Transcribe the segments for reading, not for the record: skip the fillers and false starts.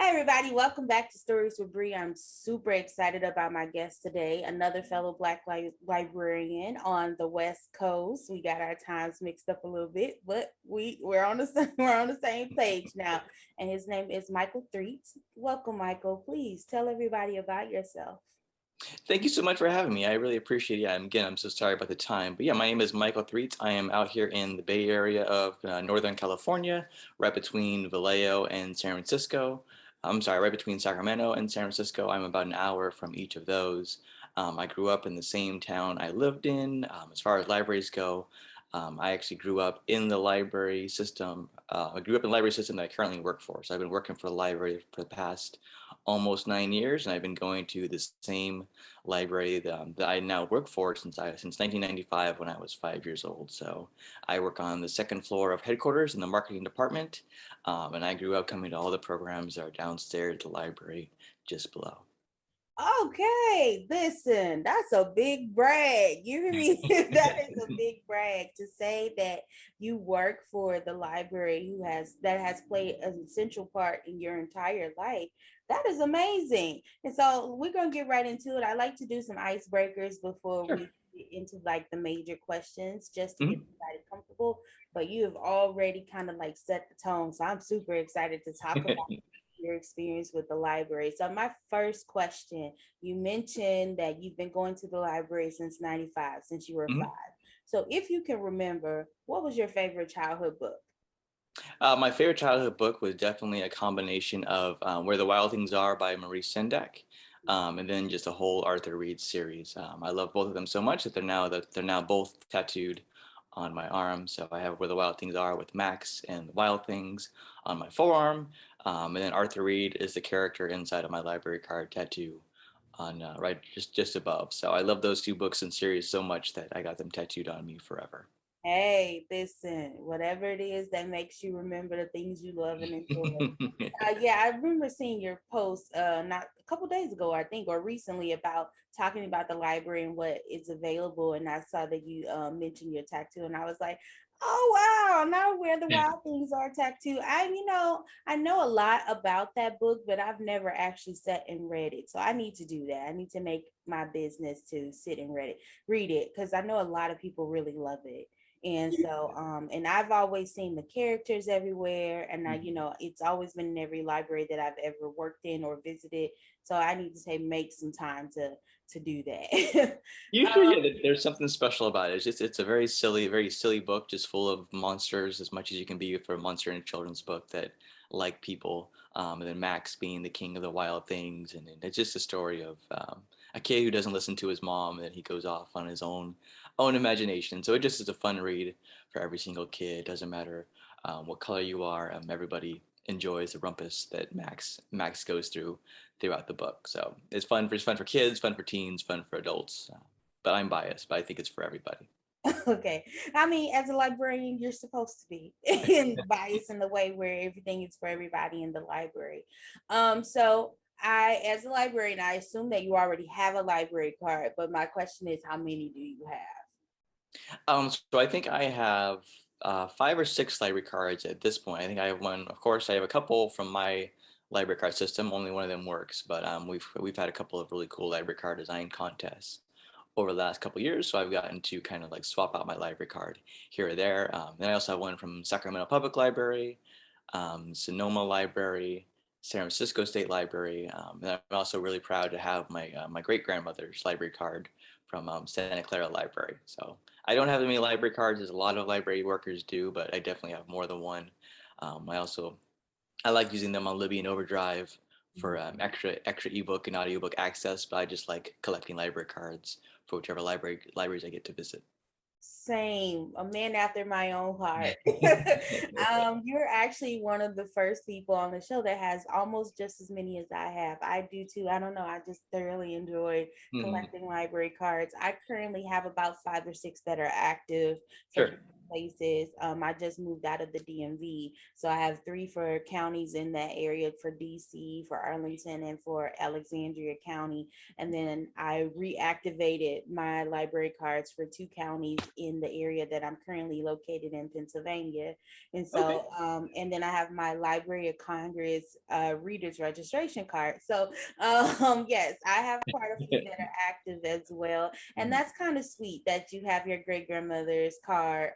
Hi, everybody. Welcome back to Stories with Bree. I'm super excited about my guest today, another fellow Black librarian on the West Coast. We got our times mixed up a little bit, but we're on the we're on the same page now. And his name is Mychal Threets. Welcome, Mychal. Please tell everybody about yourself. Thank you so much for having me. I really appreciate it. Yeah, and again, I'm so sorry about the time. But yeah, my name is Mychal Threets. I am out here in the Bay Area of Northern California, right between Vallejo and San Francisco. I'm sorry, right between Sacramento and San Francisco. I'm about an hour from each of those. I grew up in the same town I lived in. As far as libraries go, I actually grew up in the library system. I grew up in the library system that I currently work for. So I've been working for the library for the past almost 9 years, and I've been going to the same library that I now work for since 1995 when I was 5 years old. So I work on the second floor of headquarters in the marketing department, and I grew up coming to all the programs that are downstairs at the library just below. Okay, listen, that's a big brag. You hear me? That is a big brag to say that you work for the library that has played an essential part in your entire life. That is amazing. And so we're gonna get right into it. I like to do some icebreakers before Sure. we get into like the major questions just to get Mhm. everybody comfortable. But you have already kind of like set the tone. So I'm super excited to talk about your experience with the library. So my first question, you mentioned that you've been going to the library since 95, since you were Mhm. 5. So if you can remember, what was your favorite childhood book? My favorite childhood book was definitely a combination of Where the Wild Things Are by Maurice Sendak, and then just a whole Arthur Reed series. I love both of them so much that they're now both tattooed on my arm. So I have Where the Wild Things Are with Max and the Wild Things on my forearm, and then Arthur Reed is the character inside of my library card tattoo on right just above. So I love those two books and series so much that I got them tattooed on me forever. Hey, listen, whatever it is that makes you remember the things you love and enjoy. Yeah, I remember seeing your post not a couple days ago, I think, or recently about talking about the library and what is available. And I saw that you mentioned your tattoo, and I was like, oh wow, now Where the Wild Things Are tattoo. I know a lot about that book, but I've never actually sat and read it. So I need to do that. I need to make my business to sit and read it because I know a lot of people really love it. And so, and I've always seen the characters everywhere, and it's always been in every library that I've ever worked in or visited. So I need to say, make some time to do that. Usually, yeah, there's something special about it. It's a very silly book, just full of monsters as much as you can be for a monster in a children's book that like people. And then Max being the king of the wild things, and it's just a story of a kid who doesn't listen to his mom, and he goes off on his own imagination. So it just is a fun read for every single kid. It doesn't matter what color you are. Everybody enjoys the rumpus that Max goes throughout the book. So it's fun for kids, fun for teens, fun for adults. But I'm biased, but I think it's for everybody. Okay. I mean, as a librarian, you're supposed to be biased in the way where everything is for everybody in the library. So as a librarian, I assume that you already have a library card, but my question is, how many do you have? So I think I have 5 or 6 library cards at this point. I think I have one. Of course, I have a couple from my library card system. Only one of them works, but we've had a couple of really cool library card design contests over the last couple of years. So I've gotten to kind of like swap out my library card here or there. Then I also have one from Sacramento Public Library, Sonoma Library, San Francisco State Library. And I'm also really proud to have my great grandmother's library card from Santa Clara Library. So I don't have as many library cards as a lot of library workers do, but I definitely have more than one. I like using them on Libby and Overdrive for extra ebook and audiobook access, but I just like collecting library cards for whichever libraries I get to visit. Same, a man after my own heart. You're actually one of the first people on the show that has almost just as many as I have. I do too. I don't know. I just thoroughly enjoy Mhm. collecting library cards. I currently have about 5 or 6 that are active. So Sure. places. I just moved out of the DMV, so I have 3 for counties in that area, for DC, for Arlington, and for Alexandria County. And then I reactivated my library cards for 2 counties in the area that I'm currently located in, Pennsylvania. And Okay. so, and then I have my Library of Congress readers registration card. So, yes, I have quite a few that are active as well. And Mhm. that's kind of sweet that you have your great grandmother's card.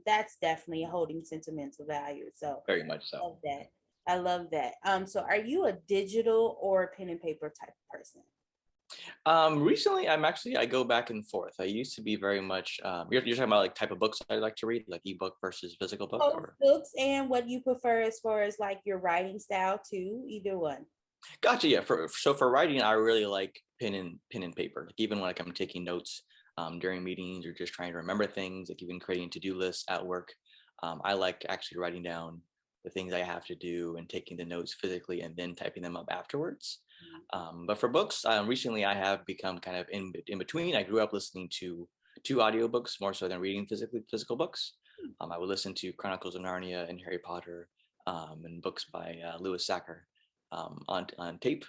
That's definitely holding sentimental value. So Very much I so. love that. I love that. So are you a digital or pen and paper type of person? Recently, I go back and forth. I used to be very much, you're talking about like type of books I like to read, like ebook versus physical book, Both or? books and what you prefer as far as like your writing style too, either one. Gotcha. Yeah. For writing, I really like pen and paper. Like even when like I'm taking notes during meetings or just trying to remember things, like even creating to-do lists at work. I like actually writing down the things I have to do and taking the notes physically and then typing them up afterwards. But for books, recently I have become kind of in between. I grew up listening to audiobooks more so than reading physical books. I would listen to Chronicles of Narnia and Harry Potter, and books by Lewis Sacker on tape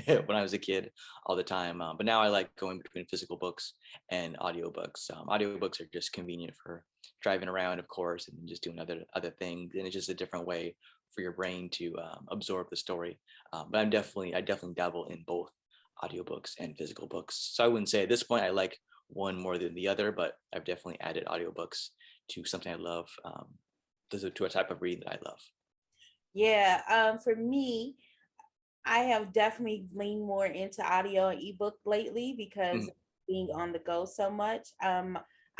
when I was a kid all the time. But now I like going between physical books and audiobooks. Audiobooks are just convenient for driving around, of course, and just doing other things. And it's just a different way for your brain to absorb the story. But I definitely dabble in both audiobooks and physical books. So I wouldn't say at this point I like one more than the other, but I've definitely added audiobooks to something I love, to a type of read that I love. Yeah, for me, I have definitely leaned more into audio and ebook lately because Mhm. of being on the go so much.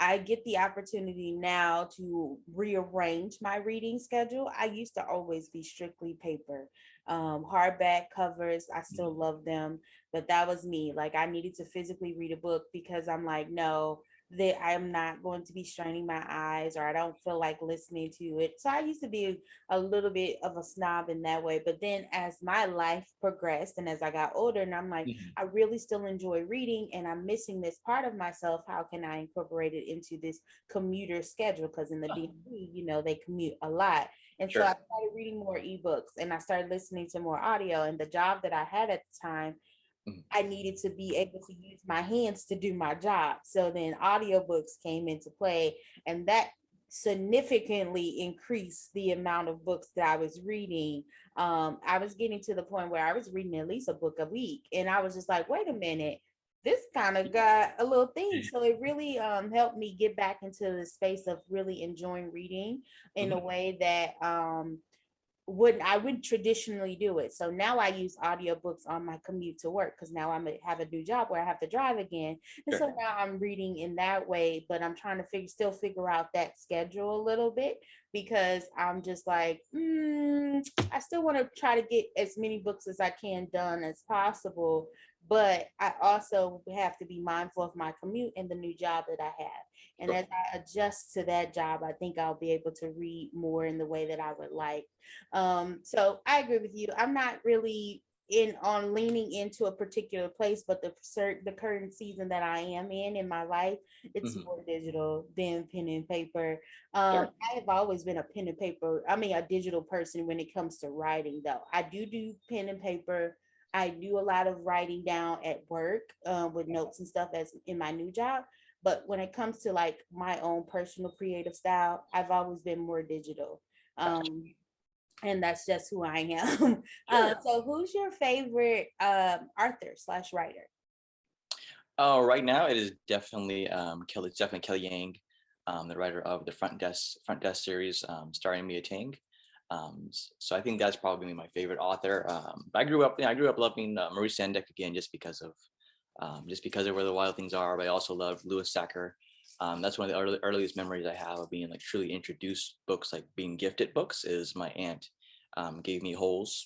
I get the opportunity now to rearrange my reading schedule. I used to always be strictly paper, hardback covers. I still love them, but that was me. Like I needed to physically read a book because I'm like, no, that I'm not going to be straining my eyes, or I don't feel like listening to it. So I used to be a little bit of a snob in that way. But then as my life progressed and as I got older, and I'm like, Mhm. I really still enjoy reading and I'm missing this part of myself. How can I incorporate it into this commuter schedule? Because in the DMV, they commute a lot. And so I Sure. started reading more ebooks and I started listening to more audio. And the job that I had at the time, Mhm. I needed to be able to use my hands to do my job. So then audiobooks came into play, and that significantly increased the amount of books that I was reading. I was getting to the point where I was reading at least a book a week, and I was just like, wait a minute, this kind of got a little thing. So it really helped me get back into the space of really enjoying reading in a Mhm. way that wouldn't traditionally do it. So now I use audiobooks on my commute to work because now have a new job where I have to drive again. And so Sure. now I'm reading in that way, but I'm trying to still figure out that schedule a little bit because I'm just like, I still want to try to get as many books as I can done as possible. But I also have to be mindful of my commute and the new job that I have. And Sure. as I adjust to that job, I think I'll be able to read more in the way that I would like. So I agree with you. I'm not really in on leaning into a particular place, but the current season that I am in my life, it's Mhm. more digital than pen and paper. Sure. I have always been a pen and paper, I mean a digital person when it comes to writing though. I do pen and paper. I do a lot of writing down at work with notes and stuff as in my new job. But when it comes to like my own personal creative style, I've always been more digital. Gotcha. Um, and that's just who I am. Sure. So who's your favorite author slash writer? Oh, right now it is definitely Kelly. It's definitely Kelly Yang, the writer of the Front Desk series, starring Mia Ting. So I think that's probably my favorite author. I grew up loving Marie Sendak again, just because of where the wild things are. But I also love Lewis Sacker. That's one of the earliest memories I have of being like truly introduced books, like being gifted books. Is my aunt gave me Holes.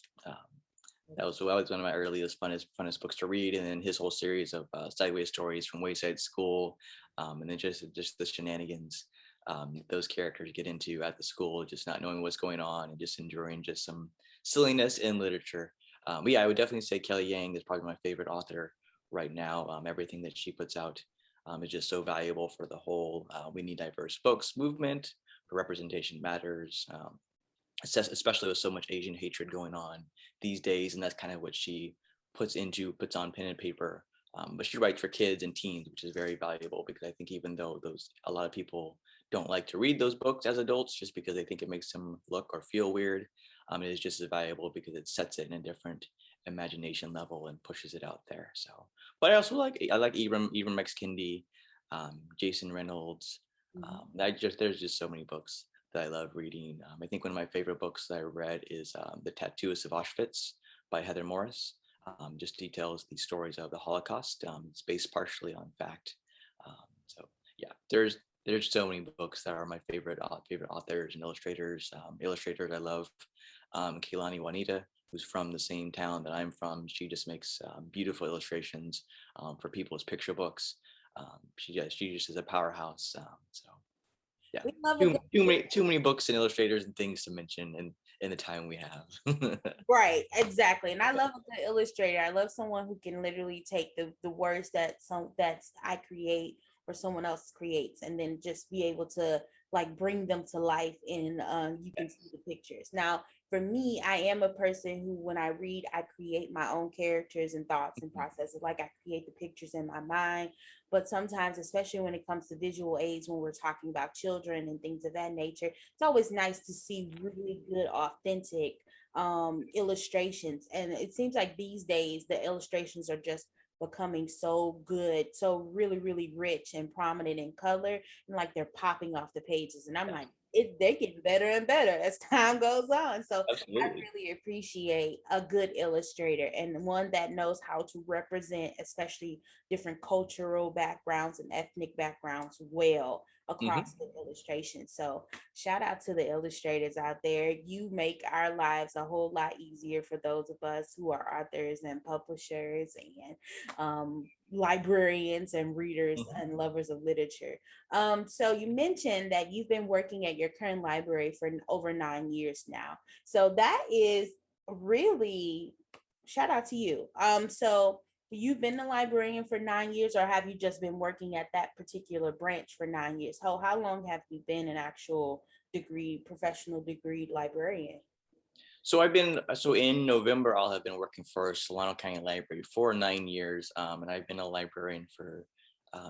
That was one of my earliest funnest books to read, and then his whole series of sideways stories from Wayside School, and then just the shenanigans those characters get into at the school, just not knowing what's going on and just enduring just some silliness in literature. But yeah, I would definitely say Kelly Yang is probably my favorite author right now. Everything that she puts out is just so valuable for the whole We Need Diverse Books movement. representation matters, especially with so much Asian hatred going on these days. And that's kind of what she puts on pen and paper. But she writes for kids and teens, which is very valuable, because I think even though a lot of people don't like to read those books as adults just because they think it makes them look or feel weird, it is just as valuable because it sets it in a different imagination level and pushes it out there. So, but I also like Ibram X. Kendi, Jason Reynolds. There's just so many books that I love reading. I think one of my favorite books that I read is The Tattooist of Auschwitz by Heather Morris. Just details the stories of the Holocaust. It's based partially on fact. So yeah, there's so many books that are my favorite authors and illustrators. Illustrators I love. Keilani Juanita, who's from the same town that I'm from. She just makes beautiful illustrations for people's picture books. She just is a powerhouse. So yeah, We love a too many books and illustrators and things to mention in the time we have. Right, exactly. And I love a good illustrator. I love someone who can literally take the words that I create or someone else creates, and then just be able to like bring them to life, and you can see the pictures. Now, for me, I am a person who, when I read, I create my own characters and thoughts and processes. Like, I create the pictures in my mind. But sometimes, especially when it comes to visual aids, when we're talking about children and things of that nature, it's always nice to see really good, authentic illustrations. And it seems like these days the illustrations are just becoming so good, so really, really rich and prominent in color, and like they're popping off the pages. And I'm like, they're getting better and better as time goes on. So I really appreciate a good illustrator, and one that knows how to represent especially different cultural backgrounds and ethnic backgrounds well across the illustration. So shout out to the illustrators out there. You make our lives a whole lot easier for those of us who are authors and publishers and librarians and readers and lovers of literature. So you mentioned that you've been working at your current library for over 9 years now. So that is really, shout out to you. So you've been a librarian for 9 years, or have you just been working at that particular branch for 9 years? How long have you been an actual professional degree librarian? So in November, I'll have been working for Solano County Library for 9 years. And I've been a librarian for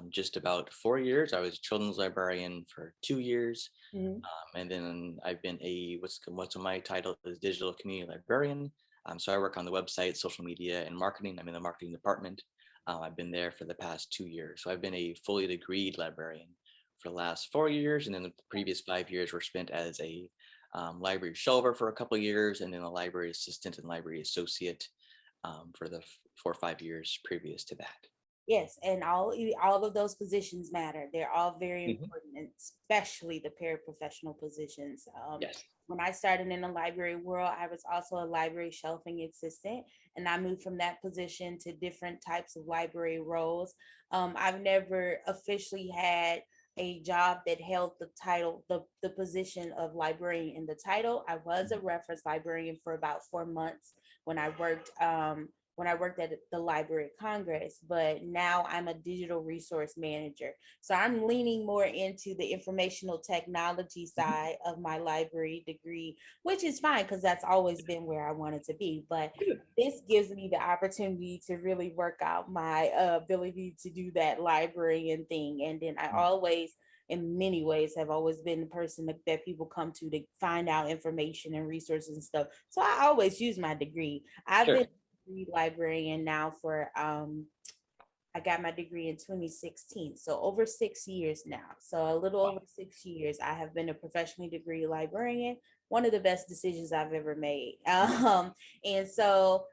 just about 4 years. I was a children's librarian for 2 years. And then I've been what's my title is Digital Community Librarian. So I work on the website, social media, and marketing. I'm in the marketing department. I've been there for the past 2 years. So I've been a fully degreed librarian for the last 4 years. And then the previous 5 years were spent as a library shelver for a couple of years, and then a library assistant and library associate for the 4 or 5 years previous to that. Yes, and all of those positions matter. They're all very important, especially the paraprofessional positions. Yes. When I started in the library world, I was also a library shelving assistant, and I moved from that position to different types of library roles. I've never officially had a job that held the title, the position of librarian in the title. I was a reference librarian for about 4 months when I worked at the Library of Congress, but now I'm a digital resource manager. So I'm leaning more into the informational technology side of my library degree, which is fine because that's always been where I wanted to be. But this gives me the opportunity to really work out my ability to do that librarian thing. And then I always, in many ways, have always been the person that people come to find out information and resources and stuff. So I always use my degree. I've been librarian now for I got my degree in 2016, so over 6 years now. So a little over 6 years I have been a professionally degree librarian. One of the best decisions I've ever made. And so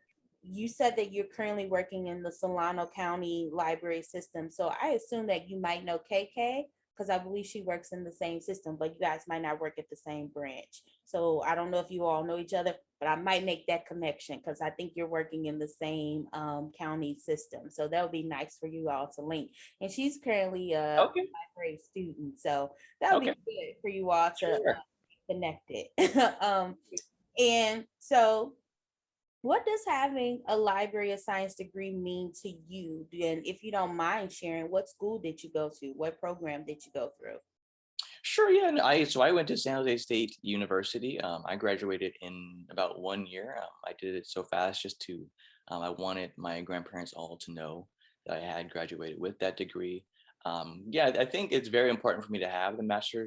you said that you're currently working in the Solano County Library system, so I assume that you might know KK, because I believe she works in the same system, but you guys might not work at the same branch. So I don't know if you all know each other, but I might make that connection because I think you're working in the same county system. So that would be nice for you all to link. And she's currently a library student, so that would be good for you all to connect it. And so what does having a library of science degree mean to you? And if you don't mind sharing, what school did you go to? What program did you go through? Sure, yeah. And I went to San Jose State University. I graduated in about 1 year. I did it so fast just to I wanted my grandparents all to know that I had graduated with that degree. Yeah, I think it's very important for me to have the Master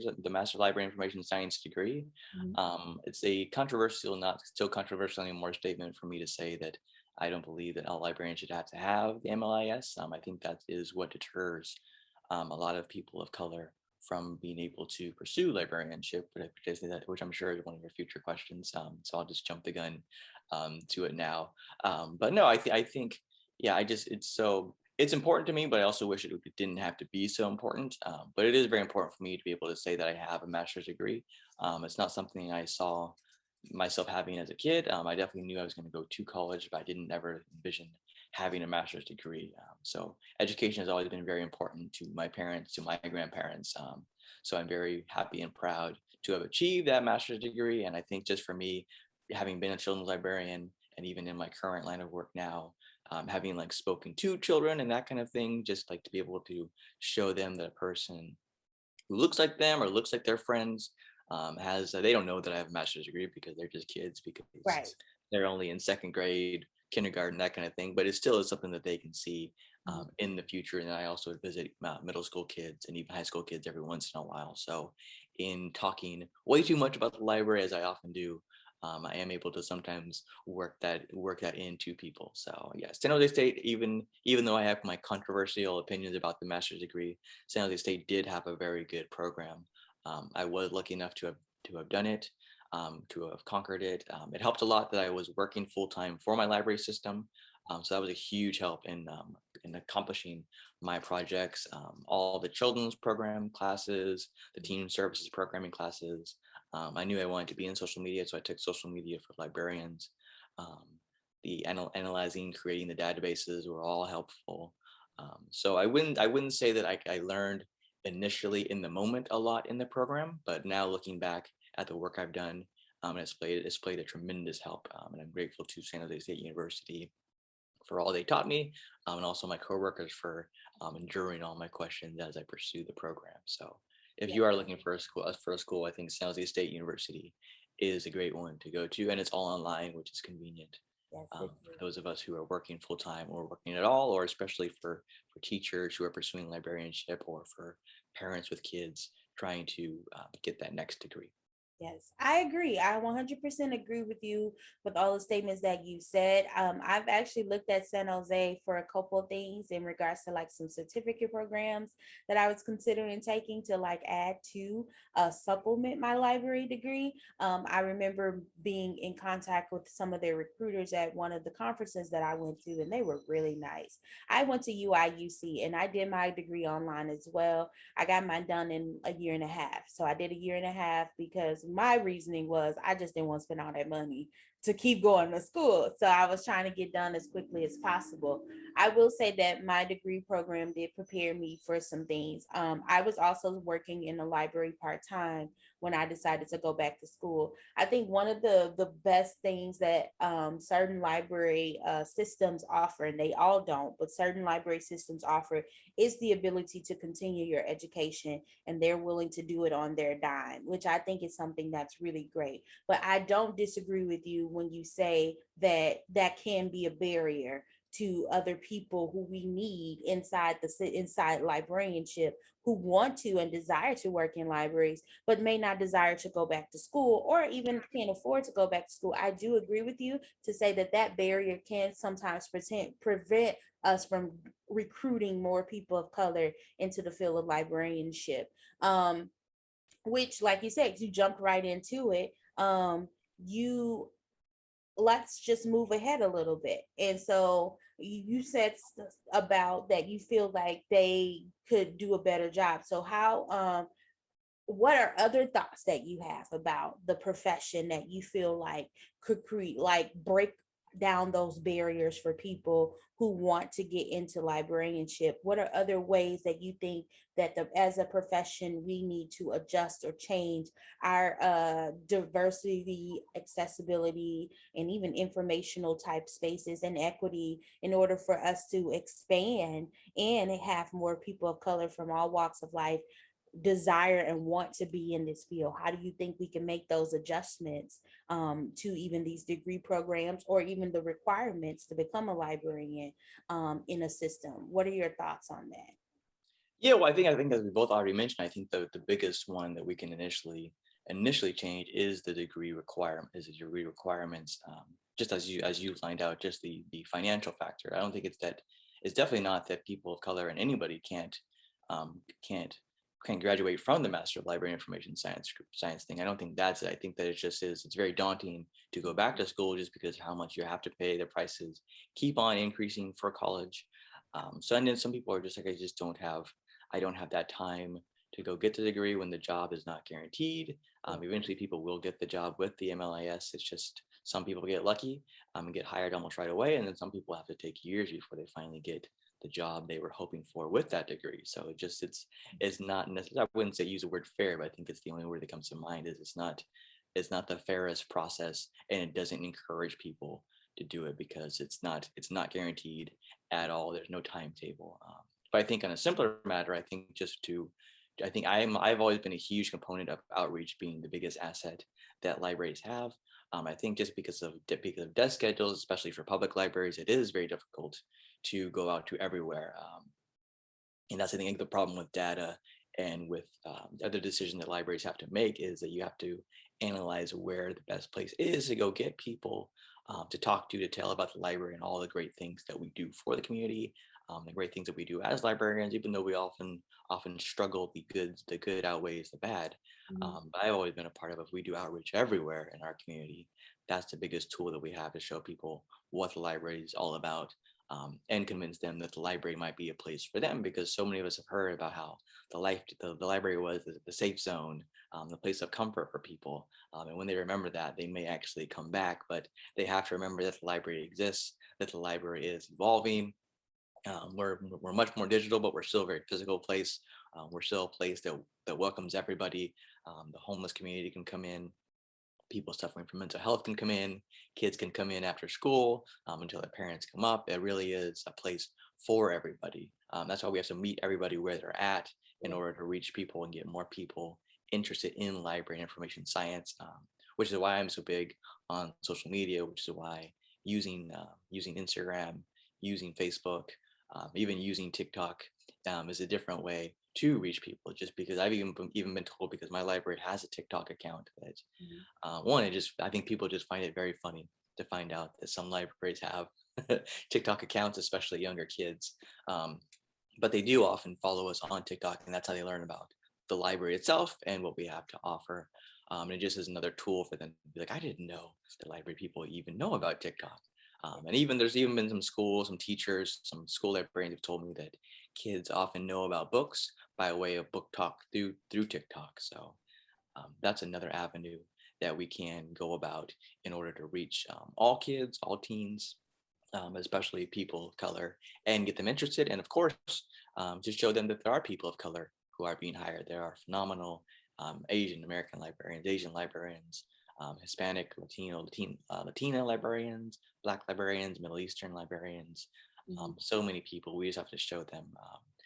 Library Information Science degree. Mhm. It's a controversial, not still controversial anymore, statement for me to say that I don't believe that all librarians should have to have the MLIS. I think that is what deters a lot of people of color from being able to pursue librarianship, which I'm sure is one of your future questions. So I'll just jump the gun to it now. But no, I think, yeah, it's important to me, but I also wish it didn't have to be so important. But it is very important for me to be able to say that I have a master's degree. It's not something I saw myself having as a kid. I definitely knew I was going to go to college, but I didn't ever envision having a master's degree. So education has always been very important to my parents, to my grandparents. So I'm very happy and proud to have achieved that master's degree. And I think just for me, having been a children's librarian and even in my current line of work now, having like spoken to children and that kind of thing, just like to be able to show them that a person who looks like them or looks like their friends they don't know that I have a master's degree because they're just kids because Right. they're only in second grade, kindergarten, that kind of thing. But it still is something that they can see Mhm. in the future. And I also visit middle school kids and even high school kids every once in a while. So in talking way too much about the library as I often do, I am able to sometimes work that into people. So yeah, San Jose State, even though I have my controversial opinions about the master's degree, San Jose State did have a very good program. I was lucky enough to have done it, to have conquered it. It helped a lot that I was working full time for my library system, so that was a huge help in accomplishing my projects. All the children's program classes, the teen services programming classes. I knew I wanted to be in social media, so I took social media for librarians. Um, the analyzing, creating the databases were all helpful. So I wouldn't say that I learned initially in the moment a lot in the program, but now looking back at the work I've done, it's played a tremendous help, and I'm grateful to San Jose State University for all they taught me, and also my coworkers for enduring all my questions as I pursue the program. So, if Yeah. you are looking for a school, I think San Jose State University is a great one to go to, and it's all online, which is convenient Yes, for those of us who are working full time or working at all, or especially for teachers who are pursuing librarianship, or for parents with kids trying to get that next degree. Yes, I agree. I 100% agree with you with all the statements that you said. I've actually looked at San Jose for a couple of things in regards to like some certificate programs that I was considering taking to like add to supplement my library degree. I remember being in contact with some of their recruiters at one of the conferences that I went to, and they were really nice. I went to UIUC and I did my degree online as well. I got mine done in a year and a half. So I did a year and a half because my reasoning was I just didn't want to spend all that money to keep going to school. So I was trying to get done as quickly as possible. I will say that my degree program did prepare me for some things. I was also working in the library part time when I decided to go back to school. I think one of the best things that certain library systems offer, and they all don't, but certain library systems offer, is the ability to continue your education, and they're willing to do it on their dime, which I think is something that's really great. But I don't disagree with you when you say that that can be a barrier to other people who we need inside librarianship, who want to and desire to work in libraries but may not desire to go back to school or even can't afford to go back to school. I do agree with you to say that that barrier can sometimes prevent us from recruiting more people of color into the field of librarianship. Which, like you said, you jumped right into it. You Let's just move ahead a little bit. And so you said about that you feel like they could do a better job. So how what are other thoughts that you have about the profession that you feel like could create, like break down those barriers for people who want to get into librarianship? What are other ways that you think that as a profession we need to adjust or change our diversity, accessibility, and even informational type spaces and equity in order for us to expand and have more people of color from all walks of life desire and want to be in this field? How do you think we can make those adjustments to even these degree programs or even the requirements to become a librarian in a system? What are your thoughts on that? Yeah, well, I think as we both already mentioned, I think the biggest one that we can initially change is the degree requirements. Just as you lined out, just the financial factor. I don't think it's definitely not that people of color and anybody um, can't can't graduate from the Master of Library Information Science thing. I don't think that's it. I think that it's very daunting to go back to school just because how much you have to pay. The prices keep on increasing for college. So and then some people are just like, I don't have that time to go get the degree when the job is not guaranteed. Eventually, people will get the job with the MLIS. It's just some people get lucky and get hired almost right away, and then some people have to take years before they finally get the job they were hoping for with that degree. So it's not necessarily, I wouldn't say use the word fair, but I think it's the only word that comes to mind is it's not the fairest process, and it doesn't encourage people to do it because it's not guaranteed at all. There's no timetable. But I think on a simpler matter, I think I've always been a huge component of outreach being the biggest asset that libraries have. I think just because of desk schedules, especially for public libraries, it is very difficult to go out to everywhere. And that's I think the problem with data and with the other decision that libraries have to make is that you have to analyze where the best place is to go get people to talk to tell about the library and all the great things that we do for the community, the great things that we do as librarians, even though we often struggle, the good outweighs the bad. But I've always been a part of it. We do outreach everywhere in our community. That's the biggest tool that we have to show people what the library is all about, and convince them that the library might be a place for them, because so many of us have heard about how the library was the safe zone, the place of comfort for people. And when they remember that, they may actually come back, but they have to remember that the library exists, that the library is evolving. We're much more digital, but we're still a very physical place. We're still a place that welcomes everybody. The homeless community can come in. People suffering from mental health can come in. Kids can come in after school until their parents come up. It really is a place for everybody. That's why we have to meet everybody where they're at in order to reach people and get more people interested in library and information science, which is why I'm so big on social media, which is why using Instagram, using Facebook, even using TikTok is a different way to reach people. Just because I've even been told, because my library has a TikTok account, that I think people just find it very funny to find out that some libraries have TikTok accounts, especially younger kids. But they do often follow us on TikTok, and that's how they learn about the library itself and what we have to offer. And it just is another tool for them to be like, I didn't know the library people even know about TikTok. And there's even been some schools, some teachers, some school librarians have told me that kids often know about books by way of book talk through TikTok. So that's another avenue that we can go about in order to reach all kids, all teens, especially people of color, and get them interested. And of course, just show them that there are people of color who are being hired. There are phenomenal Asian American librarians, Asian librarians, Hispanic, Latina librarians, Black librarians, Middle Eastern librarians. So many people. We just have to show them.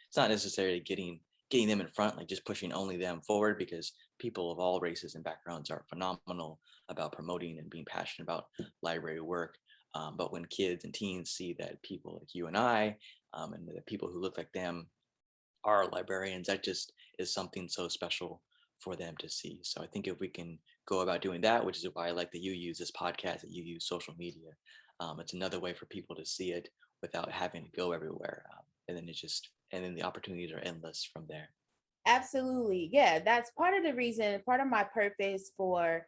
It's not necessarily getting them in front, like just pushing only them forward, because people of all races and backgrounds are phenomenal about promoting and being passionate about library work. But when kids and teens see that people like you and I, and the people who look like them are librarians, that just is something so special for them to see. So I think if we can go about doing that, which is why I like that you use this podcast, that you use social media, it's another way for people to see it without having to go everywhere. And then the opportunities are endless from there. Absolutely. Yeah, that's part of the reason, part of my purpose for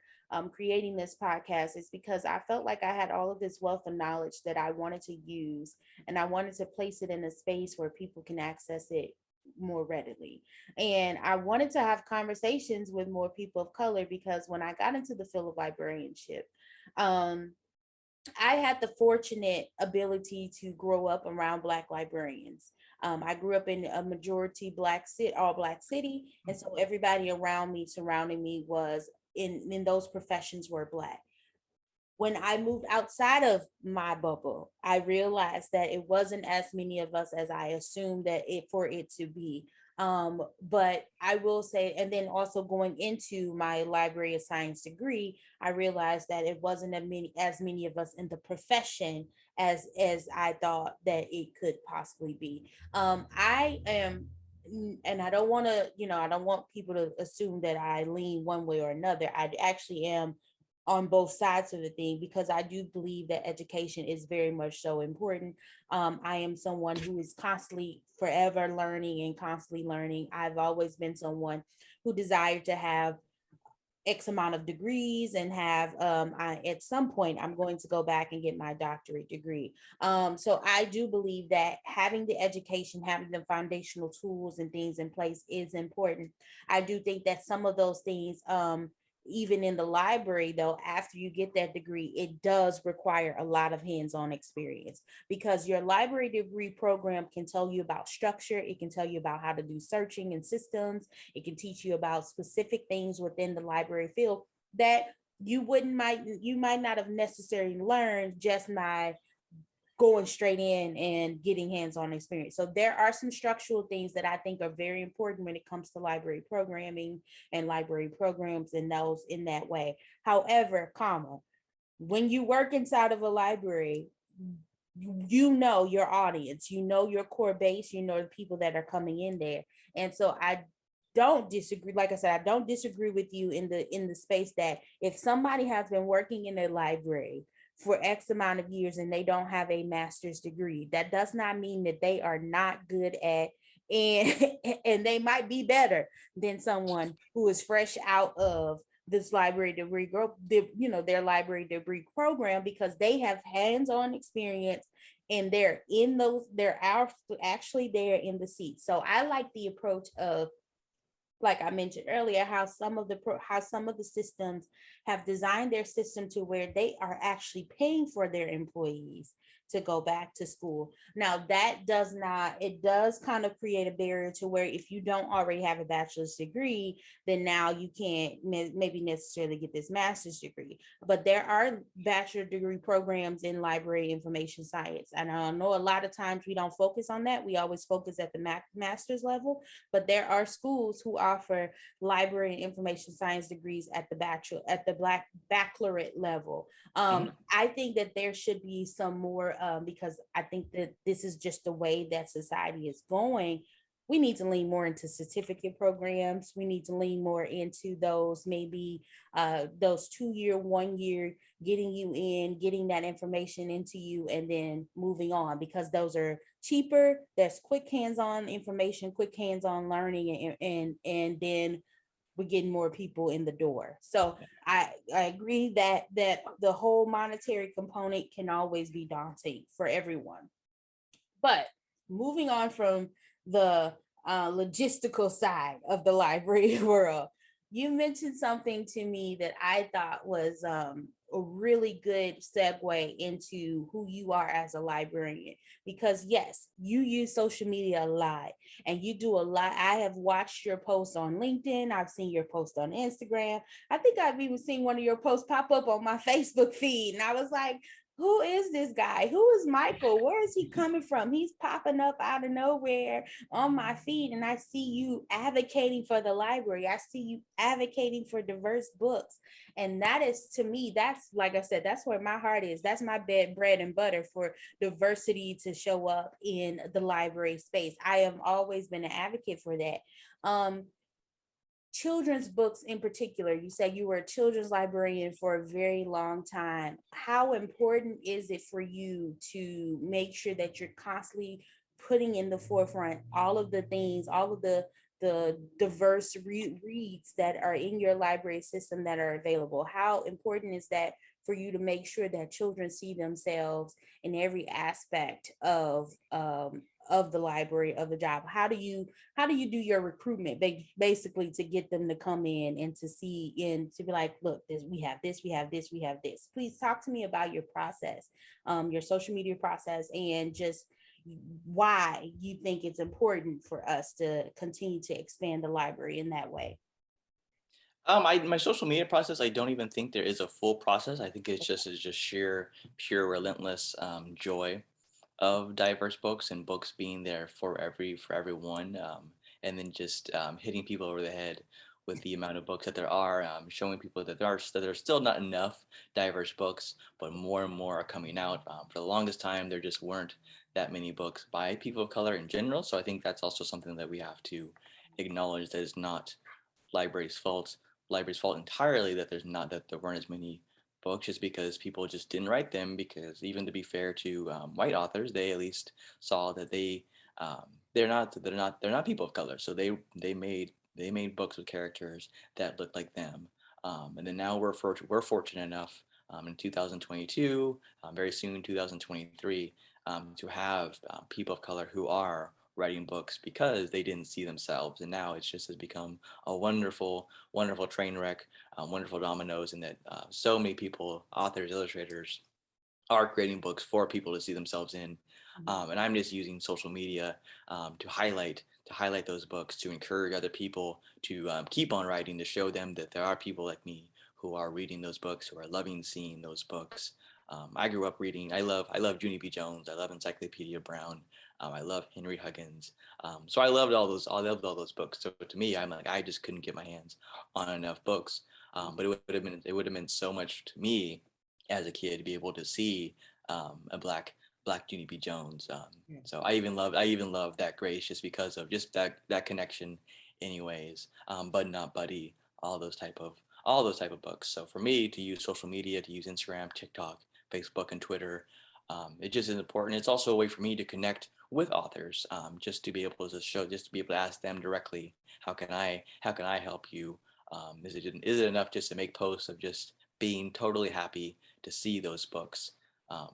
creating this podcast is because I felt like I had all of this wealth of knowledge that I wanted to use, and I wanted to place it in a space where people can access it more readily. And I wanted to have conversations with more people of color, because when I got into the field of librarianship, um, I had the fortunate ability to grow up around Black librarians. I grew up in a majority Black city, all Black city, and so everybody around me, surrounding me, was in those professions were Black. When I moved outside of my bubble, I realized that it wasn't as many of us as I assumed that it for it to be. But I will say, and then also going into my library of science degree, I realized that it wasn't as many of us in the profession as I thought that it could possibly be. I am, and I don't want to, I don't want people to assume that I lean one way or another. I actually am on both sides of the thing, because I do believe that education is very much so important. I am someone who is constantly forever learning and constantly learning. I've always been someone who desired to have X amount of degrees and have at some point I'm going to go back and get my doctorate degree. So I do believe that having the education, having the foundational tools and things in place is important. I do think that some of those things, even in the library though, after you get that degree, it does require a lot of hands-on experience, because your library degree program can tell you about structure, it can tell you about how to do searching and systems, it can teach you about specific things within the library field that you might not have necessarily learned just by going straight in and getting hands-on experience. So there are some structural things that I think are very important when it comes to library programming and library programs and those in that way. However, when you work inside of a library, you know your audience, you know your core base, you know the people that are coming in there. And so I don't disagree. Like I said, I don't disagree with you in the space that if somebody has been working in a library for X amount of years and they don't have a master's degree, that does not mean that they are not good at, and and they might be better than someone who is fresh out of this library degree group, their library degree program, because they have hands-on experience and they're actually there in the seat. So I like the approach of, like I mentioned earlier, how some of the systems have designed their system to where they are actually paying for their employees to go back to school. Now that it does kind of create a barrier to where if you don't already have a bachelor's degree, then now you can't maybe necessarily get this master's degree. But there are bachelor degree programs in library information science. And I know a lot of times we don't focus on that. We always focus at the master's level, but there are schools who offer library and information science degrees at the Black baccalaureate level. I think that there should be some more, because I think that this is just the way that society is going. We need to lean more into certificate programs. We need to lean more into those, maybe those 2 year, 1 year, getting you in, getting that information into you, and then moving on, because those are cheaper. That's quick hands-on information, quick hands-on learning, and then we're getting more people in the door. So I agree that the whole monetary component can always be daunting for everyone. But moving on from the logistical side of the library world, you mentioned something to me that I thought was a really good segue into who you are as a librarian. Because yes, you use social media a lot and you do a lot. I have watched your posts on LinkedIn. I've seen your post on Instagram. I think I've even seen one of your posts pop up on my Facebook feed. And I was like, who is this guy? Who is Mychal? Where is he coming from? He's popping up out of nowhere on my feed, and I see you advocating for the library. I see you advocating for diverse books. And that is, to me, that's, like I said, that's where my heart is. That's my bread and butter, for diversity to show up in the library space. I have always been an advocate for that. Children's books in particular, you said you were a children's librarian for a very long time. How important is it for you to make sure that you're constantly putting in the forefront all of the things, all of the diverse reads that are in your library system that are available? How important is that for you to make sure that children see themselves in every aspect of the library, of the job? How do you do your recruitment, basically, to get them to come in and to see, and to be like, look, we have this, we have this, we have this. Please talk to me about your process, your social media process, and just why you think it's important for us to continue to expand the library in that way. My social media process, I don't even think there is a full process. I think it's just sheer, pure, relentless joy of diverse books and books being there for everyone. and then just hitting people over the head with the amount of books that there are, showing people that there are still not enough diverse books, but more and more are coming out. For the longest time, there just weren't that many books by people of color in general. So I think that's also something that we have to acknowledge, that it's not libraries' fault entirely that there weren't as many books, just because people just didn't write them. Because even to be fair to white authors, they at least saw that um, they're not people of color, so they made books with characters that looked like them. And then now we're fortunate enough, in 2022, very soon 2023, to have people of color who are writing books because they didn't see themselves, and now it's just has become a wonderful, wonderful train wreck, wonderful dominoes, and that so many people, authors, illustrators, are creating books for people to see themselves in. And I'm just using social media to highlight those books, to encourage other people to keep on writing, to show them that there are people like me who are reading those books, who are loving seeing those books. I grew up reading. I love Junie B. Jones. I love Encyclopedia Brown. I love Henry Huggins. So I loved all those. I loved all those books. So to me, I'm like, I just couldn't get my hands on enough books. But it would have been so much to me as a kid to be able to see a black Junie B. Jones. So I even love that Grace, just because of just that connection, anyways. Bud Not Buddy, all those type of books. So for me to use social media, to use Instagram, TikTok, Facebook, and Twitter, it just is important. It's also a way for me to connect with authors, just to be able to ask them directly, how can I help you? Is it enough just to make posts of just being totally happy to see those books? Um,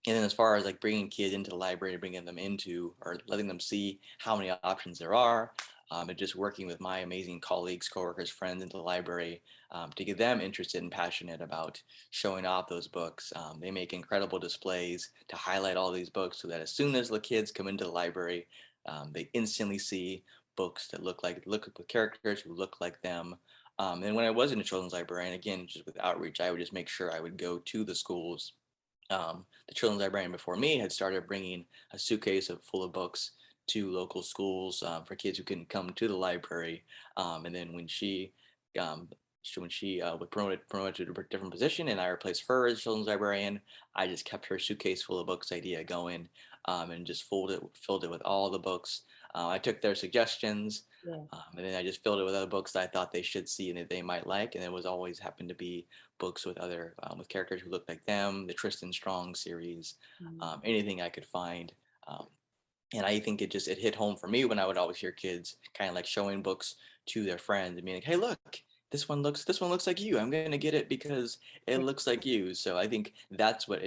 and then as far as like bringing kids into the library, bringing them into or letting them see how many options there are, and just working with my amazing colleagues, coworkers, friends into the library, to get them interested and passionate about showing off those books. They make incredible displays to highlight all these books, so that as soon as the kids come into the library, they instantly see books that look with characters who look like them. And when I was in a children's librarian, again, just with outreach, I would just make sure I would go to the schools. The children's librarian before me had started bringing a suitcase full of books to local schools, for kids who couldn't come to the library. And then when she was promoted to a different position, and I replaced her as children's librarian, I just kept her suitcase full of books idea going, and just filled it with all the books. I took their suggestions, Yeah. and then I just filled it with other books that I thought they should see and that they might like. And it was always happened to be books with characters who looked like them, the Tristan Strong series, Mhm. anything I could find. Um, and I think it hit home for me when I would always hear kids kind of like showing books to their friends and being like, "Hey, look, this one looks like you. I'm gonna get it because it looks like you." So I think that's what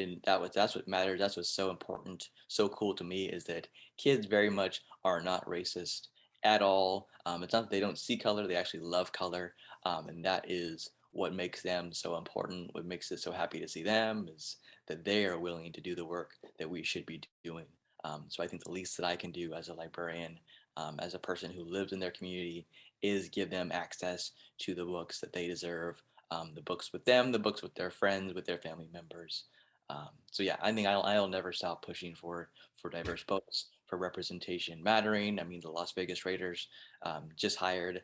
matters. That's what's so important, so cool to me, is that kids very much are not racist at all. It's not that they don't see color; they actually love color, and that is what makes them so important. What makes it so happy to see them is that they are willing to do the work that we should be doing. So I think the least that I can do as a librarian, as a person who lives in their community, is give them access to the books that they deserve, the books with them, the books with their friends, with their family members. So yeah, I think I'll never stop pushing for diverse books, for representation mattering. I mean, the Las Vegas Raiders just hired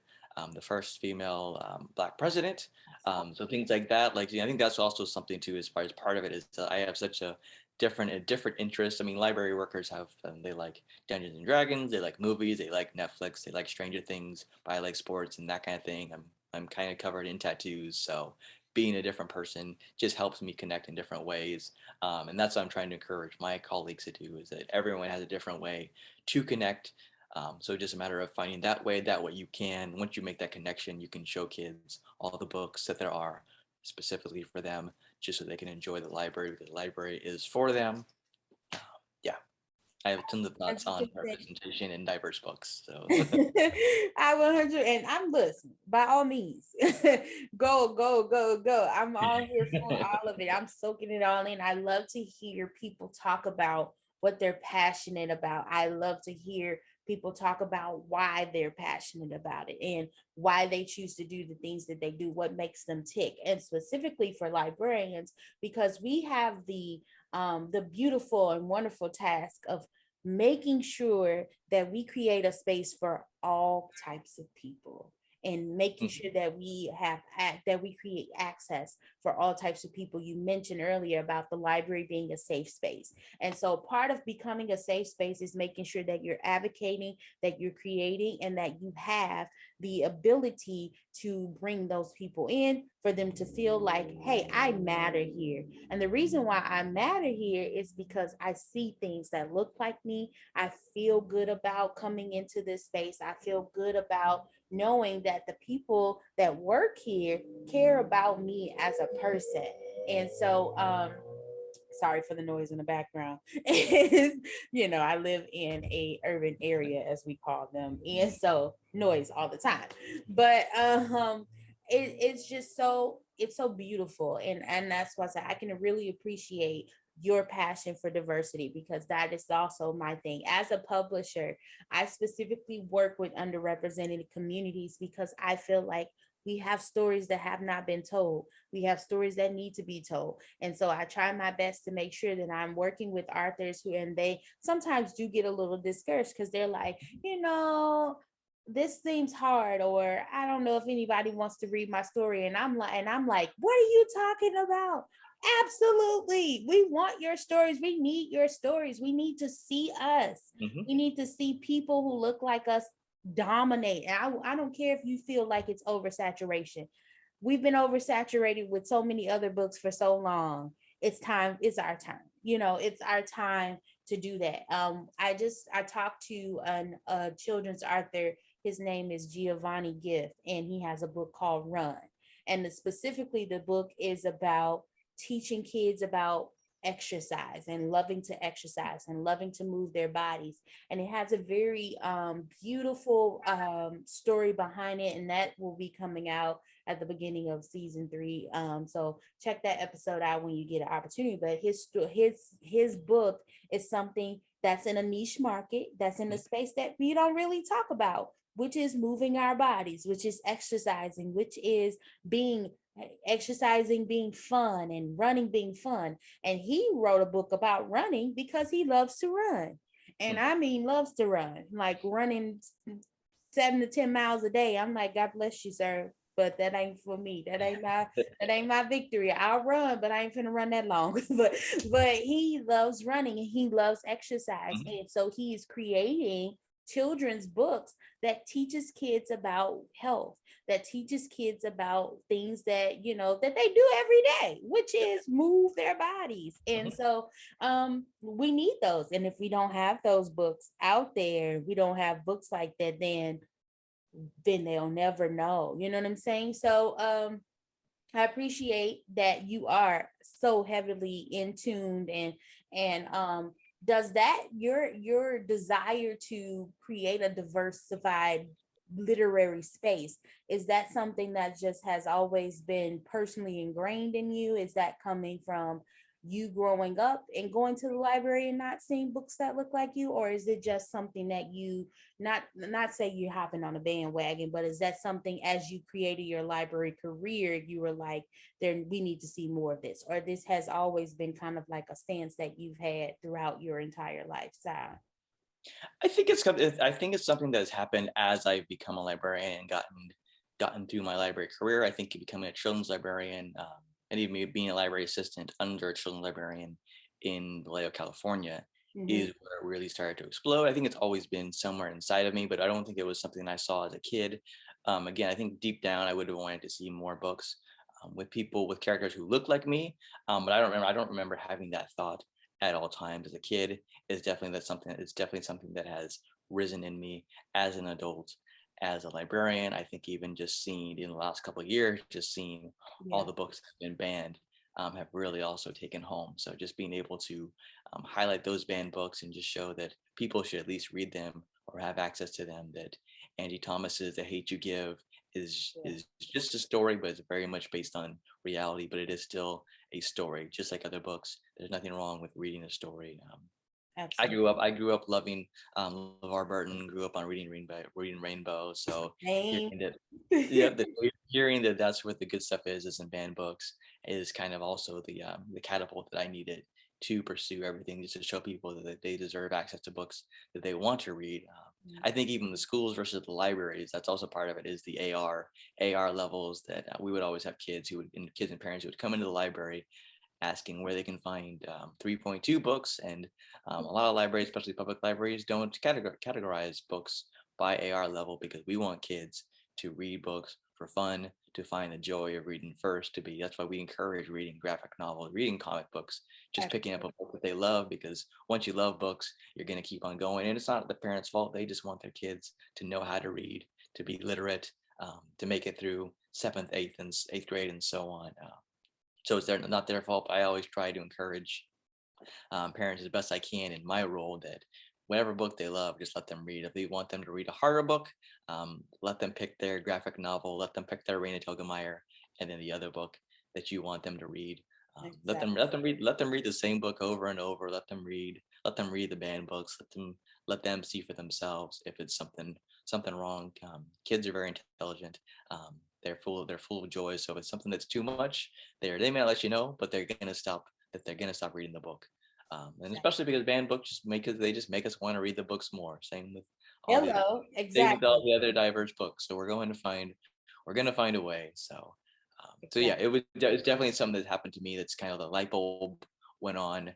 the first female Black president. So things like that, like, I think that's also something too, as far as part of it is that I have such a different interest. I mean, library workers have they like Dungeons and Dragons, they like movies, they like Netflix, they like Stranger Things, but I like sports and that kind of thing. I'm kind of covered in tattoos, so being a different person just helps me connect in different ways. And that's what I'm trying to encourage my colleagues to do, is that everyone has a different way to connect. So just a matter of finding that way you can. Once you make that connection, you can show kids all the books that there are specifically for them, just so they can enjoy the library, because the library is for them. Yeah, I have tons of thoughts on 100%. representation and diverse books. So I 100 and I'm listening. By all means, go, go, go, go. I'm all here for all of it. I'm soaking it all in. I love to hear people talk about what they're passionate about. I love to hear people talk about why they're passionate about it and why they choose to do the things that they do, what makes them tick. And specifically for librarians, because we have the beautiful and wonderful task of making sure that we create a space for all types of people, and making Mhm. sure that that we create access for all types of people. You mentioned earlier about the library being a safe space. And so part of becoming a safe space is making sure that you're advocating, that you're creating, and that you have the ability to bring those people in, for them to feel like, hey, I matter here. And the reason why I matter here is because I see things that look like me. I feel good about coming into this space. I feel good about knowing that the people that work here care about me as a person. And so, sorry for the noise in the background. I live in a urban area, as we call them, and so noise all the time. But it's just it's so beautiful, and that's why I can really appreciate your passion for diversity, because that is also my thing. As a publisher, I specifically work with underrepresented communities because I feel like we have stories that have not been told. We have stories that need to be told. And so I try my best to make sure that I'm working with authors and they sometimes do get a little discouraged because they're like, this seems hard, or I don't know if anybody wants to read my story. And I'm like, what are you talking about? Absolutely. We want your stories. We need your stories. We need to see us. Mhm. We need to see people who look like us dominate. And I don't care if you feel like it's oversaturation. We've been oversaturated with so many other books for so long. It's our time. It's our time to do that. I talked to a children's author. His name is Giovanni Gift, and he has a book called Run. And specifically, the book is about teaching kids about exercise and loving to exercise and loving to move their bodies. And it has a very beautiful story behind it, and that will be coming out at the beginning of season 3. So check that episode out when you get an opportunity. But his book is something that's in a niche market, that's in a space that we don't really talk about, which is moving our bodies, which is exercising, which is being exercising being fun and running being fun. And he wrote a book about running because he loves to run. And I mean loves to run, like running 7 to 10 miles a day. I'm like, God bless you, sir. But that ain't for me. That ain't my victory. I'll run, but I ain't finna run that long. but he loves running and he loves exercise. Mhm. And so he is creating children's books that teaches kids about health, that teaches kids about things that they do every day, which is move their bodies. And Mhm. so we need those. And if we don't have those books out there, we don't have books like that, then they'll never know. You know what I'm saying? So I appreciate that you are so heavily in tuned, and does that your desire to create a diversified literary space, is that something that just has always been personally ingrained in you? Is that coming from you growing up and going to the library and not seeing books that look like you, or is it just something that you not say you're hopping on a bandwagon, but is that something as you created your library career you were like, there, we need to see more of this, or this has always been kind of like a stance that you've had throughout your entire lifestyle? I think it's something that has happened as I've become a librarian and gotten through my library career. I think becoming a children's librarian, and even being a library assistant under a children's librarian in Vallejo, California, Mm-hmm. is where it really started to explode. I think it's always been somewhere inside of me, but I don't think it was something I saw as a kid. Again, I think deep down I would have wanted to see more books with people with characters who look like me, but I don't remember having that thought at all times as a kid. It's definitely something that has risen in me as an adult, as a librarian. I think even just seeing in the last couple of years, just seeing all Yeah. the books that have been banned have really also taken home. So just being able to highlight those banned books and just show that people should at least read them or have access to them. That Angie Thomas's "The Hate You Give" Yeah. is just a story, but it's very much based on reality. But it is still a story, just like other books. There's nothing wrong with reading a story. Absolutely. I grew up loving LeVar Burton. Grew up on reading Rainbow. So Same. hearing that, yeah, hearing that that's what the good stuff is in banned books is kind of also the catapult that I needed to pursue everything, just to show people that they deserve access to books that they want to read. I think even the schools versus the libraries, that's also part of it, is the AR levels that we would always have kids and parents who would come into the library asking where they can find 3.2 books. And a lot of libraries, especially public libraries, don't categorize books by AR level, because we want kids to read books for fun, to find the joy of reading first. That's why we encourage reading graphic novels, reading comic books, just picking up a book that they love, because once you love books, you're going to keep on going. And it's not the parents' fault. They just want their kids to know how to read, to be literate, to make it through 7th, 8th, and 8th grade, and so on. So it's not their fault. But I always try to encourage parents as best I can in my role that whatever book they love, just let them read. If they want them to read a harder book, let them pick their graphic novel, let them pick their Raina Telgemeier, and then the other book that you want them to read. Let them read the same book over and over. Let them read the banned books. Let them see for themselves if it's something wrong. Kids are very intelligent. They're full of joy. So if it's something that's too much, they may not let you know, but they're gonna stop reading the book. And especially because banned books just make us want to read the books more. Same with all the other diverse books. So we're going to find a way. So yeah, it's definitely something that happened to me. That's kind of the light bulb went on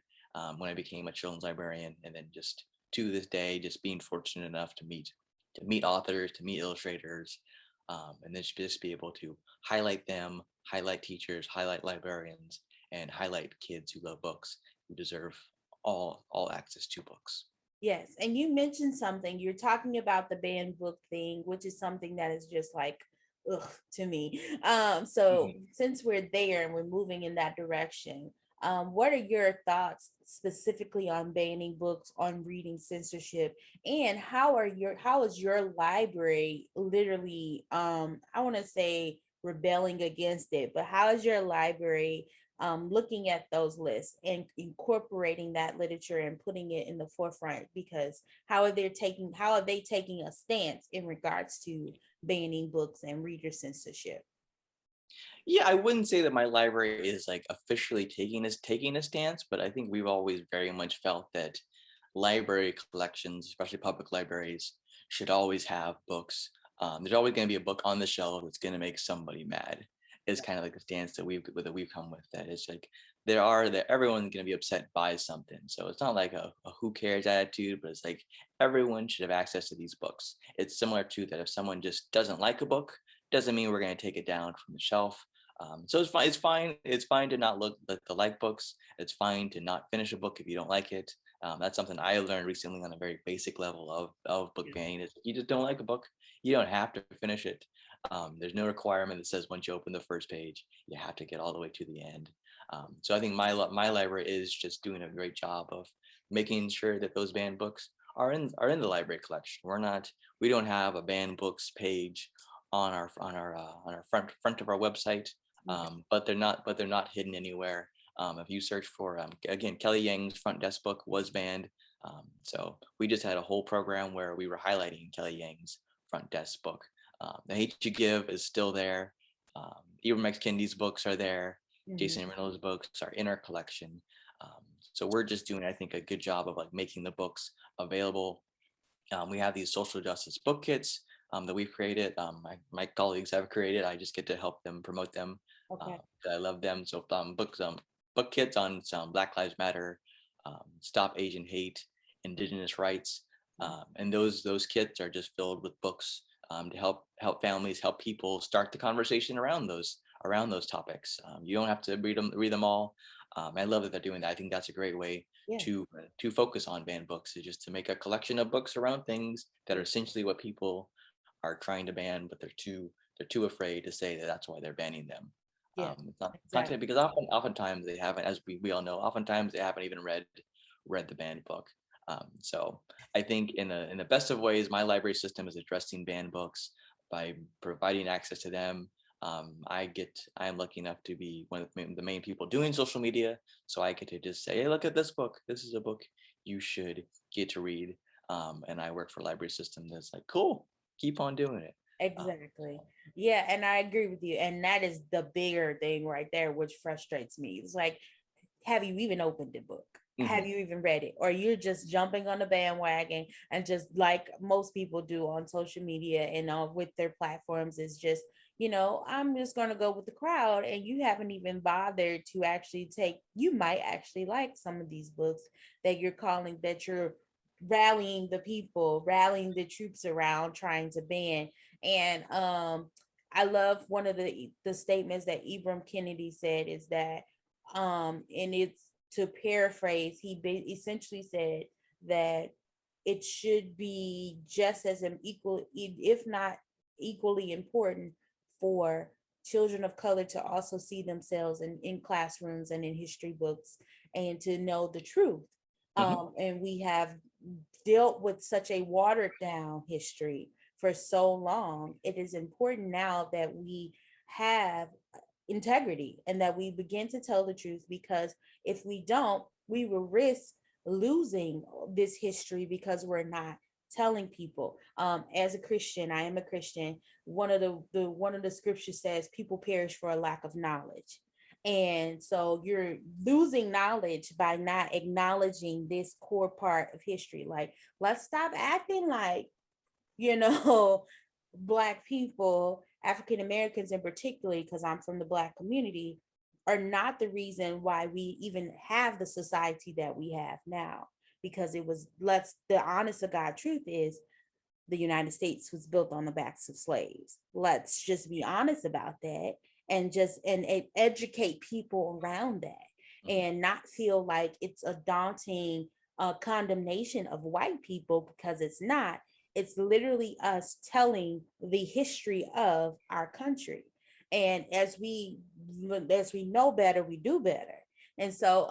when I became a children's librarian, and then just to this day, just being fortunate enough to meet authors, to meet illustrators, and then just be able to highlight them, highlight teachers, highlight librarians, and highlight kids who love books, who deserve all access to books. Yes, and you mentioned something. You're talking about the banned book thing, which is something that is just like, ugh, to me. So since we're there and we're moving in that direction, what are your thoughts specifically on banning books, on reading censorship, and how is your library literally, I want to say rebelling against it, but how is your library looking at those lists and incorporating that literature and putting it in the forefront? Because how are they taking a stance in regards to banning books and reader censorship? Yeah, I wouldn't say that my library is like officially taking a stance, but I think we've always very much felt that library collections, especially public libraries, should always have books. There's always going to be a book on the shelf that's going to make somebody mad. Is kind of like the stance that we've come with. That it's like everyone's going to be upset by something. So it's not like a who cares attitude, but it's like everyone should have access to these books. It's similar to that if someone just doesn't like a book, doesn't mean we're going to take it down from the shelf. So it's fine. It's fine to not look at the like books. It's fine to not finish a book if you don't like it. That's something I learned recently on a very basic level of book banning. Is you just don't like a book, you don't have to finish it. There's no requirement that says once you open the first page, you have to get all the way to the end. So I think my library is just doing a great job of making sure that those banned books are in the library collection. We don't have a banned books page on our front of our website, but they're not hidden anywhere. If you search for again, Kelly Yang's front desk book was banned. So we just had a whole program where we were highlighting Kelly Yang's front desk book. The Hate You Give is still there. Ibram X. Kendi's books are there. Jason Reynolds' books are in our collection. So we're just doing, I think, a good job of like making the books available. We have these social justice book kits that we've created. My colleagues have created. I just get to help them promote them. Okay. I love them. So book kits on some Black Lives Matter, Stop Asian Hate, Indigenous rights, and those kits are just filled with books to help families, help people start the conversation around those topics. You don't have to read them all. I love that they're doing that. I think that's a great way to focus on banned books, is just to make a collection of books around things that are essentially what people are trying to ban, but they're too afraid to say that that's why they're banning them. It's not because oftentimes they haven't, as we all know, oftentimes they haven't even read the banned book. So I think in the best of ways, my library system is addressing banned books by providing access to them. I am lucky enough to be one of the main people doing social media, so I get to just say, hey, look at this book. This is a book you should get to read. And I work for a library system that's like, cool, keep on doing it. Exactly. Yeah, and I agree with you. And that is the bigger thing right there, which frustrates me. It's like, have you even opened the book? Have Mhm. you even read it? Or you're just jumping on the bandwagon and just like most people do on social media and with their platforms is just, I'm just going to go with the crowd, and you haven't even bothered to actually you might actually like some of these books that you're rallying the people, rallying the troops around trying to ban. And I love one of the statements that Ibram Kennedy said is that and it's to paraphrase, essentially said that it should be just as an equal, if not equally important, for children of color to also see themselves in classrooms and in history books and to know the truth. Mhm. And we have dealt with such a watered down history for so long. It is important now that we have integrity and that we begin to tell the truth, because if we don't, we will risk losing this history because we're not telling people. As a Christian, I am a Christian. One of the scriptures says people perish for a lack of knowledge. And so you're losing knowledge by not acknowledging this core part of history. Like, let's stop acting like, you know, Black people, African Americans in particular, because I'm from the Black community, are not the reason why we even have the society that we have now. Because the honest to God truth is, the United States was built on the backs of slaves. Let's just be honest about that, and educate people around that, Mhm. and not feel like it's a daunting condemnation of white people, because it's not. It's literally us telling the history of our country. And as we know better, we do better. And so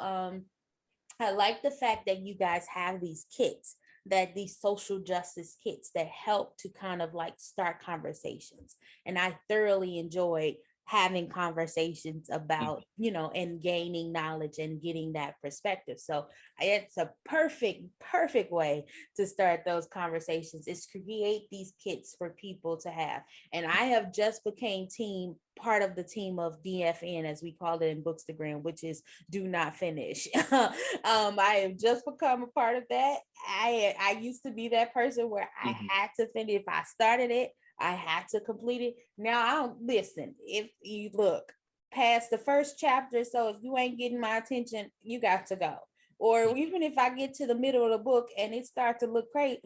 I like the fact that you guys have these kits, that these social justice kits that help to kind of like start conversations. And I thoroughly enjoyed having conversations about, and gaining knowledge and getting that perspective. So it's a perfect way to start those conversations, is create these kits for people to have. And I have just became part of the team of DFN, as we call it in Bookstagram, which is do not finish. I have just become a part of that. I used to be that person where I Mhm. had to finish. If I started it, I had to complete it. Now I don't listen. If you look past the first chapter, so if you ain't getting my attention, you got to go. Or even if I get to the middle of the book and it starts to look crazy,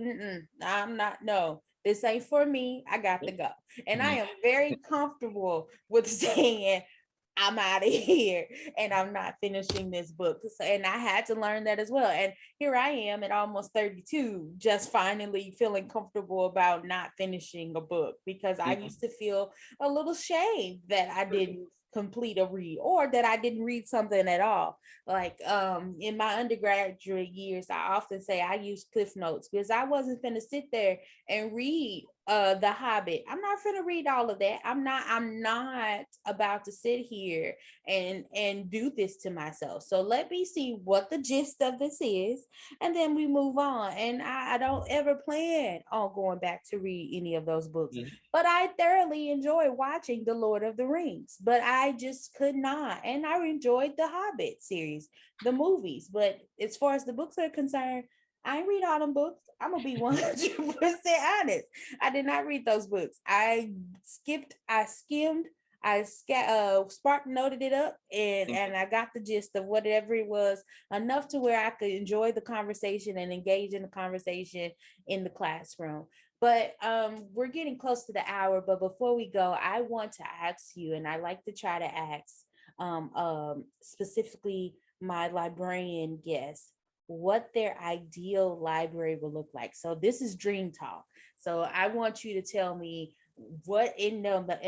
I'm not. No, this ain't for me. I got to go. And I Mhm. am very comfortable with saying, I'm out of here and I'm not finishing this book. So, and I had to learn that as well. And here I am at almost 32, just finally feeling comfortable about not finishing a book, because I Mhm. used to feel a little shame that I didn't complete a read, or that I didn't read something at all. Like in my undergraduate years, I often say I used Cliff Notes, because I wasn't going to sit there and read The Hobbit. I'm not gonna read all of that. I'm not about to sit here and do this to myself. So let me see what the gist of this is, and then we move on. And I don't ever plan on going back to read any of those books. Mhm. But I thoroughly enjoy watching The Lord of the Rings, but I just could not. And I enjoyed the Hobbit series, the movies. But as far as the books are concerned, I ain't read all them books. I'm gonna be 100% honest. I did not read those books. I skimmed, spark noted it up, and Mhm. I got the gist of whatever it was, enough to where I could enjoy the conversation and engage in the conversation in the classroom. But we're getting close to the hour. But before we go, I want to ask you, and I like to try to ask specifically my librarian guests, what their ideal library will look like. So this is dream talk. So I want you to tell me what it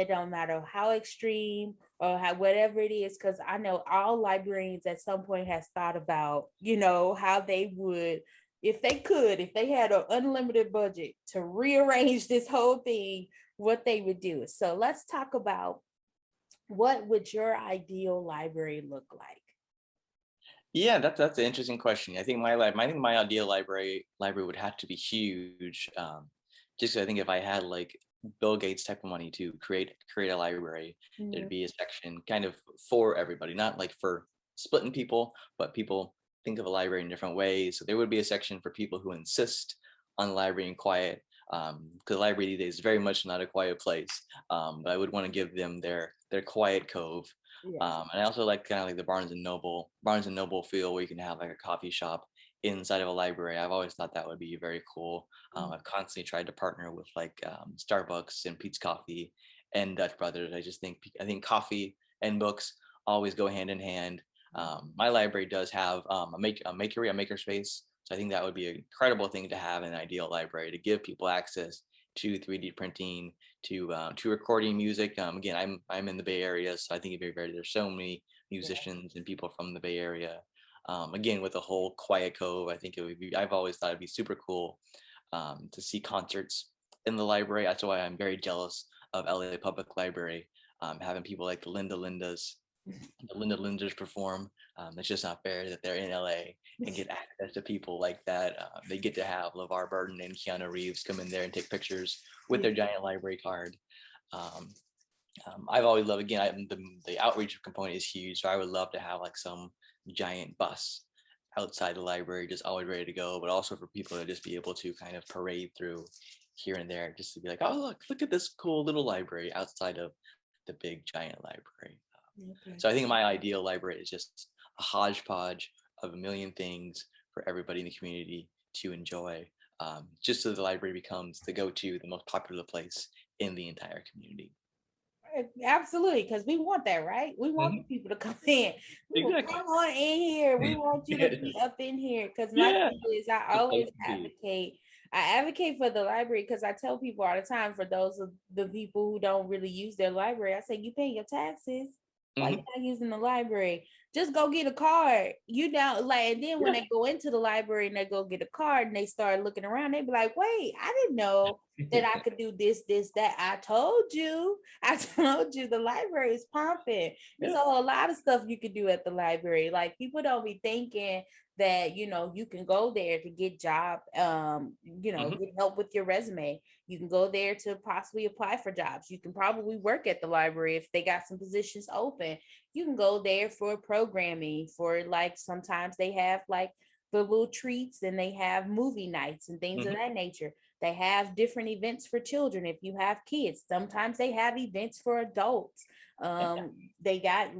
don't matter how extreme or whatever it is, because I know all librarians at some point has thought about, how they would, if they had an unlimited budget to rearrange this whole thing, what they would do. So let's talk about, what would your ideal library look like? Yeah, that's an interesting question. I think my ideal library would have to be huge. Just I think if I had like Bill Gates type of money to create a library, there'd Mhm. be a section kind of for everybody, not like for splitting people, but people think of a library in different ways. So there would be a section for people who insist on the library being quiet, because the library these days is very much not a quiet place. But I would want to give them their quiet cove. Yes. And I also like kind of like the Barnes and Noble feel, where you can have like a coffee shop inside of a library. I've always thought that would be very cool. I've constantly tried to partner with like Starbucks and Pete's Coffee and Dutch Brothers. I think coffee and books always go hand in hand. My library does have a makerspace. So I think that would be an incredible thing to have in an ideal library, to give people access to 3D printing, to recording music. Again, I'm in the Bay Area, so I think there's so many musicians and people from the Bay Area. Again, with the whole quiet cove, I think I've always thought it'd be super cool to see concerts in the library. That's why I'm very jealous of LA Public Library, having people like the Linda Linders perform. It's just not fair that they're in LA and get access to people like that. They get to have LeVar Burton and Keanu Reeves come in there and take pictures with their giant library card. I've always loved, again, the outreach component is huge. So I would love to have like some giant bus outside the library, just always ready to go, but also for people to just be able to kind of parade through here and there, just to be like, oh, look at this cool little library outside of the big giant library. Okay. So I think my ideal library is just a hodgepodge of a million things for everybody in the community to enjoy, just so the library becomes the go-to, the most popular place in the entire community. Absolutely, because we want that, right? We want the people to come in. Exactly. Come on in here. We want you to be up in here. Because my thing is, I always advocate. I advocate for the library because I tell people all the time, for those of the people who don't really use their library, I say, you pay your taxes. Why you not using the library? Just go get a card. You know, like, and then when they go into the library and they go get a card and they start looking around, they be like, wait, I didn't know that I could do this, that. I told you the library is pumping. There's a whole lot of stuff you could do at the library. Like, people don't be thinking that, you know, you can go there to get job, you know, get help with your resume. You can go there to possibly apply for jobs. You can probably work at the library if they got some positions open. You can go there for programming, for like, sometimes they have like the little treats, and they have movie nights and things of that nature. They have different events for children. If you have kids, sometimes they have events for adults. They got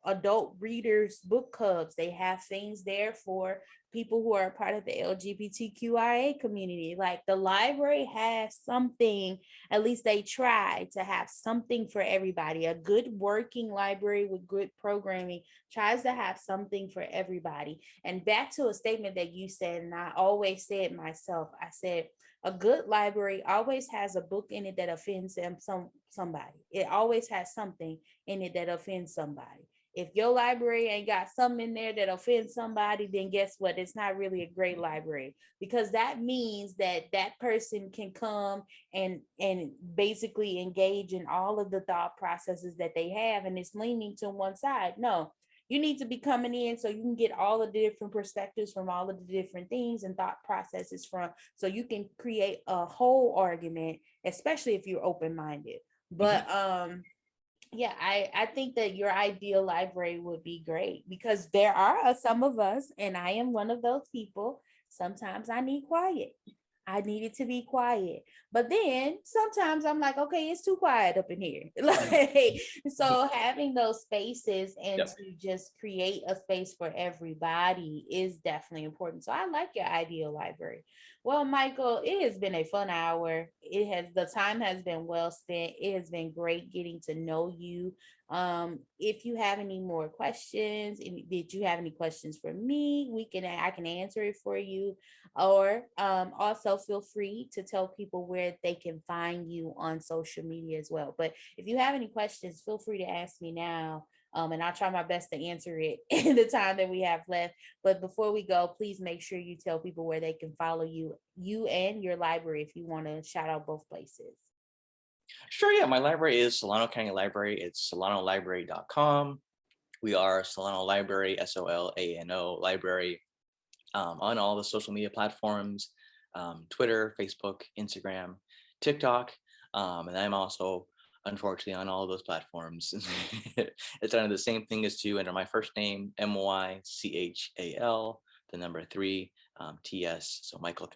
adult readers book clubs. They have things there for people who are part of the LGBTQIA community. Like, the library has something, at least they try to have something for everybody. A good working library with good programming tries to have something for everybody. And back to a statement that you said, and I always say it myself, I said, a good library always has a book in it that offends somebody. It always has something in it that offends somebody. If your library ain't got something in there that offends somebody, then guess what? It's not really a great library, because that means that that person can come and basically engage in all of the thought processes that they have, and it's leaning to one side. No, you need to be coming in so you can get all of the different perspectives from all of the different things and thought processes from, so you can create a whole argument, especially if you're open-minded. But yeah, I think that your ideal library would be great, because there are some of us, and I am one of those people. Sometimes I need quiet. I need it to be quiet. But then sometimes I'm like, okay, it's too quiet up in here. Like, so having those spaces and to just create a space for everybody is definitely important. So I like your ideal library. Well, Mychal, it has been a fun hour. The time has been well spent. It has been great getting to know you. If you have any more questions, did you have any questions for me? I can answer it for you. Or also feel free to tell people where they can find you on social media as well. But if you have any questions, feel free to ask me now. And I'll try my best to answer it in the time that we have left. But before we go, please make sure you tell people where they can follow you and your library, if you want to shout out both places. Sure, yeah. My library is Solano County Library. It's solanolibrary.com. We are Solano Library, SOLANO Library, on all the social media platforms, Twitter, Facebook, Instagram, TikTok. And I'm also unfortunately, on all of those platforms. It's under the same thing as two, under my first name, Mychal, the number three, TS. So Mychal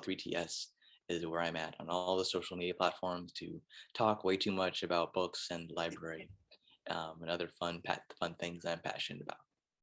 3 TS is where I'm at on all the social media platforms to talk way too much about books and library, and other fun things I'm passionate about.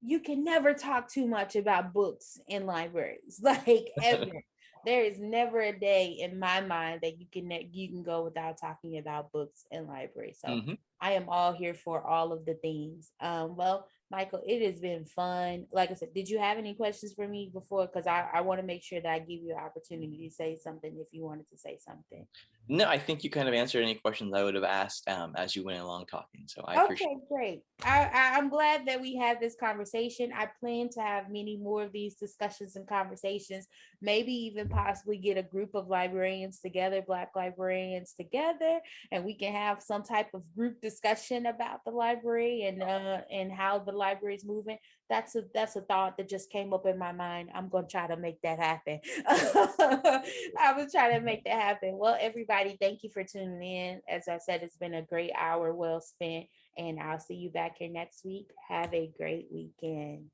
You can never talk too much about books in libraries, like ever. There is never a day in my mind that you can go without talking about books in libraries. So Hmm. I am all here for all of the things. Well, Mychal, it has been fun. Like I said, did you have any questions for me before? Because I want to make sure that I give you an opportunity to say something if you wanted to say something. No, I think you kind of answered any questions I would have asked, as you went along talking. So I appreciate Okay, great. I'm glad that we had this conversation. I plan to have many more of these discussions and conversations, maybe even possibly get a group of librarians together, Black librarians together, and we can have some type of group discussion about the library and how the library is moving. That's a thought that just came up in my mind. I'm gonna try to make that happen. I was trying to make that happen. Well, everybody, thank you for tuning in. As I said, it's been a great hour well spent, and I'll see you back here next week. Have a great weekend.